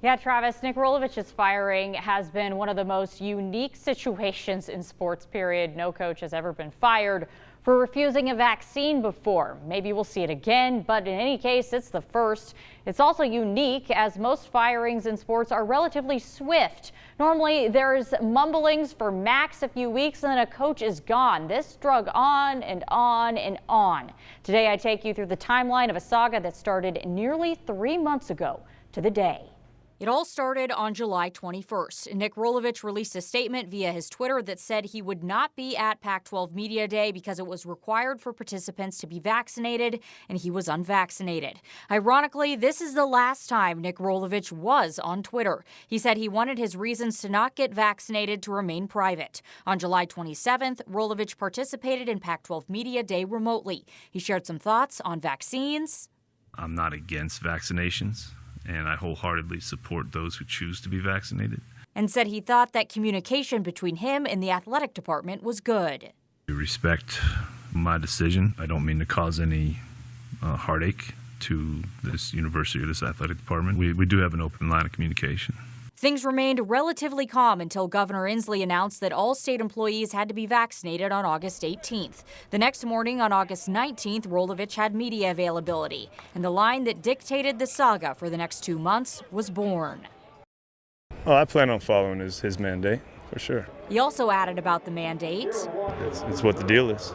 Yeah, Travis, Nick Rolovich's firing has been one of the most unique situations in sports, period. No coach has ever been fired for refusing a vaccine before. Maybe we'll see it again, but in any case, it's the first. It's also unique as most firings in sports are relatively swift. Normally, there's mumblings for max a few weeks and then a coach is gone. This drug on and on and on. Today, I take you through the timeline of a saga that started nearly 3 months ago to the day. It all started on July 21st. Nick Rolovich released a statement via his Twitter that said he would not be at Pac-12 Media Day because it was required for participants to be vaccinated, and he was unvaccinated. Ironically, this is the last time Nick Rolovich was on Twitter. He said he wanted his reasons to not get vaccinated to remain private. On July 27th, Rolovich participated in Pac-12 Media Day remotely. He shared some thoughts on vaccines. I'm not against vaccinations, and I wholeheartedly support those who choose to be vaccinated. And said he thought that communication between him and the athletic department was good. I respect my decision. I don't mean to cause any heartache to this university or this athletic department. We do have an open line of communication. Things remained relatively calm until Governor Inslee announced that all state employees had to be vaccinated on August 18th. The next morning, on August 19th, Rolovich had media availability, and the line that dictated the saga for the next 2 months was born. Oh, I plan on following his mandate, for sure. He also added about the mandate. It's what the deal is.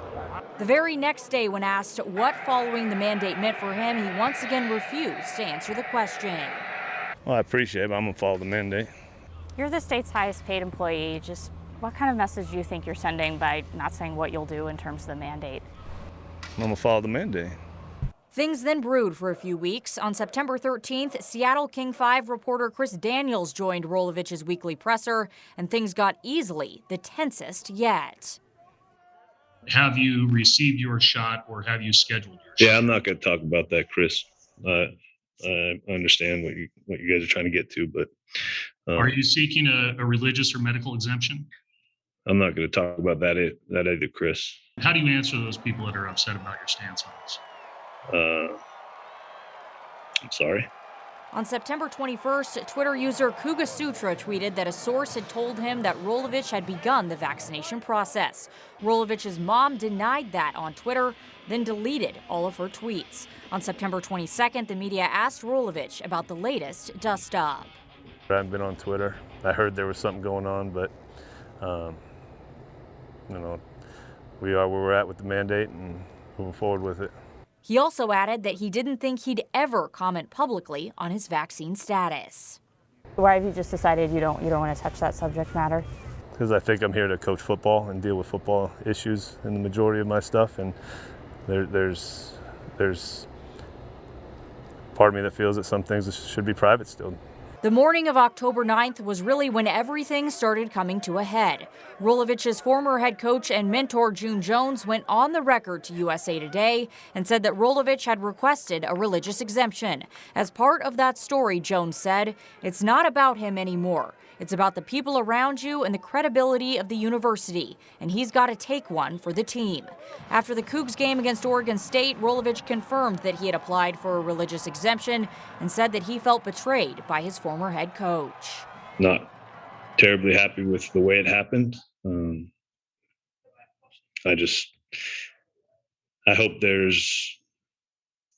The very next day, when asked what following the mandate meant for him, he once again refused to answer the question. Well, I appreciate it, but I'm going to follow the mandate. You're the state's highest paid employee. Just what kind of message do you think you're sending by not saying what you'll do in terms of the mandate? I'm going to follow the mandate. Things then brewed for a few weeks. On September 13th, Seattle King 5 reporter Chris Daniels joined Rolovich's weekly presser, and things got easily the tensest yet. Have you received your shot or have you scheduled your shot? Yeah, I'm not going to talk about that, Chris. I understand what you guys are trying to get to, but are you seeking a religious or medical exemption? I'm not going to talk about that either, Chris. How do you answer those people that are upset about your stance on this? I'm sorry. On September 21st, Twitter user Kuga Sutra tweeted that a source had told him that Rolovich had begun the vaccination process. Rolovich's mom denied that on Twitter, then deleted all of her tweets. On September 22nd, the media asked Rolovich about the latest dust-up. I haven't been on Twitter. I heard there was something going on, but, we are where we're at with the mandate and moving forward with it. He also added that he didn't think he'd ever comment publicly on his vaccine status. Why have you just decided you don't want to touch that subject matter? Because I think I'm here to coach football and deal with football issues in the majority of my stuff, and there's part of me that feels that some things should be private still. The morning of October 9th was really when everything started coming to a head. Rolovich's former head coach and mentor June Jones went on the record to USA Today and said that Rolovich had requested a religious exemption. As part of that story, Jones said, "It's not about him anymore. It's about the people around you and the credibility of the university, and he's got to take one for the team." After the Cougs game against Oregon State, Rolovich confirmed that he had applied for a religious exemption and said that he felt betrayed by his former head coach. Not terribly happy with the way it happened. I hope there's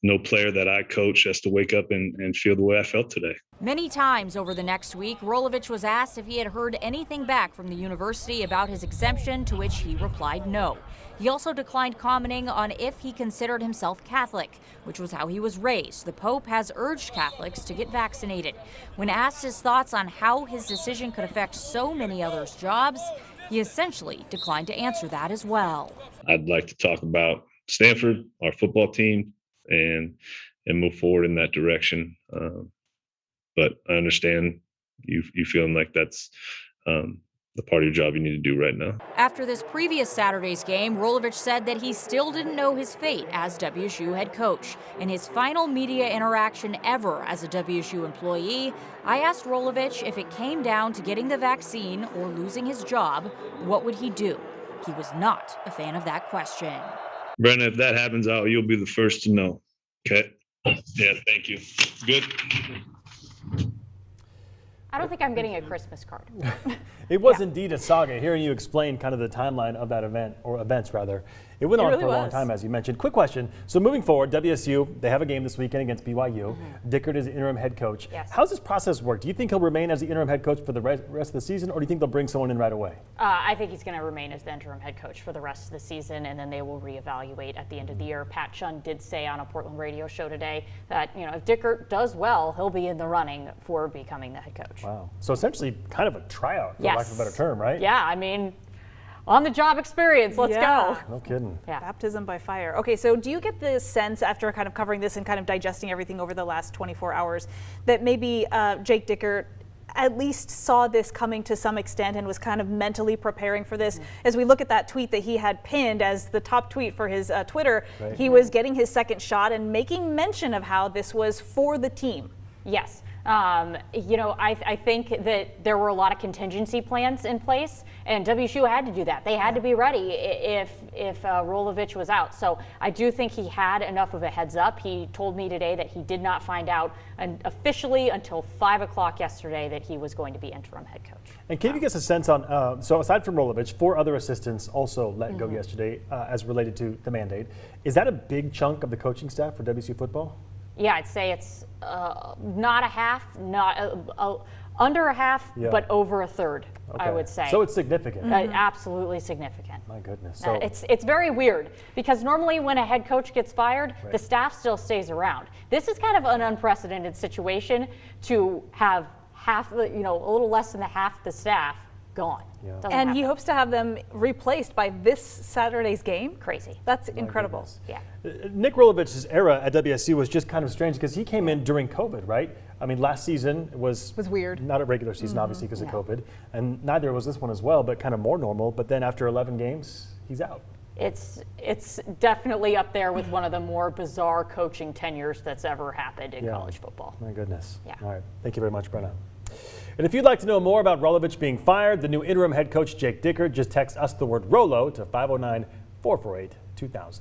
no player that I coach has to wake up and feel the way I felt today. Many times over the next week, Rolovich was asked if he had heard anything back from the university about his exemption, to which he replied no. He also declined commenting on if he considered himself Catholic, which was how he was raised. The Pope has urged Catholics to get vaccinated. When asked his thoughts on how his decision could affect so many others' jobs, he essentially declined to answer that as well. I'd like to talk about Stanford, our football team, and move forward in that direction. But I understand you feeling like that's the part of your job you need to do right now. After this previous Saturday's game, Rolovich said that he still didn't know his fate as WSU head coach. In his final media interaction ever as a WSU employee, I asked Rolovich if it came down to getting the vaccine or losing his job, what would he do? He was not a fan of that question. Brenna, if that happens out, you'll be the first to know. Okay? Yeah, thank you. Good. I don't think I'm getting a Christmas card. It was indeed a saga. Hearing you explain kind of the timeline of that event, or events rather, it went on really for a long was. time, as you mentioned. Quick question. So moving forward, WSU, they have a game this weekend against BYU. Dickert is the interim head coach. Yes. How's this process work? Do you think he'll remain as the interim head coach for the rest of the season, or do you think they'll bring someone in right away? I think he's going to remain as the interim head coach for the rest of the season, and then they will reevaluate at the end of the year. Pat Chun did say on a Portland radio show today that, if Dickert does well, he'll be in the running for becoming the head coach. Wow. So essentially kind of a tryout, for Yes. lack of a better term, right? Yeah, I mean, on the job experience. Let's Yeah. go. No kidding. Yeah. Baptism by fire. Okay, so do you get the sense after kind of covering this and kind of digesting everything over the last 24 hours that maybe Jake Dickert at least saw this coming to some extent and was kind of mentally preparing for this? As we look at that tweet that he had pinned as the top tweet for his Twitter, he was getting his second shot and making mention of how this was for the team. Yes. I think that there were a lot of contingency plans in place, and WSU had to do that. They had to be ready if Rolovich was out. So I do think he had enough of a heads up. He told me today that he did not find out officially until 5 o'clock yesterday that he was going to be interim head coach. And can you give us a sense on, so aside from Rolovich, 4 other assistants also let go yesterday as related to the mandate. Is that a big chunk of the coaching staff for WSU football? Yeah, I'd say it's not a half, under a half, but over a third, I would say. So it's significant. Absolutely significant. My goodness. So It's very weird because normally when a head coach gets fired, the staff still stays around. This is kind of an unprecedented situation to have half, a little less than half the staff gone. Doesn't And he happen. hopes to have them replaced by this Saturday's game. Crazy. That's incredible. goodness. Yeah. Nick Rolovich's era at WSU was just kind of strange because he came in during COVID, right? I mean, last season was weird. Not a regular season, obviously, because of COVID, and neither was this one as well, but kind of more normal. But then after 11 games, he's out. It's definitely up there with one of the more bizarre coaching tenures that's ever happened in college football. My goodness. Yeah. All right. Thank you very much, Brenna. And if you'd like to know more about Rolovich being fired, the new interim head coach Jake Dickert, just text us the word Rolo to 509-448-2000.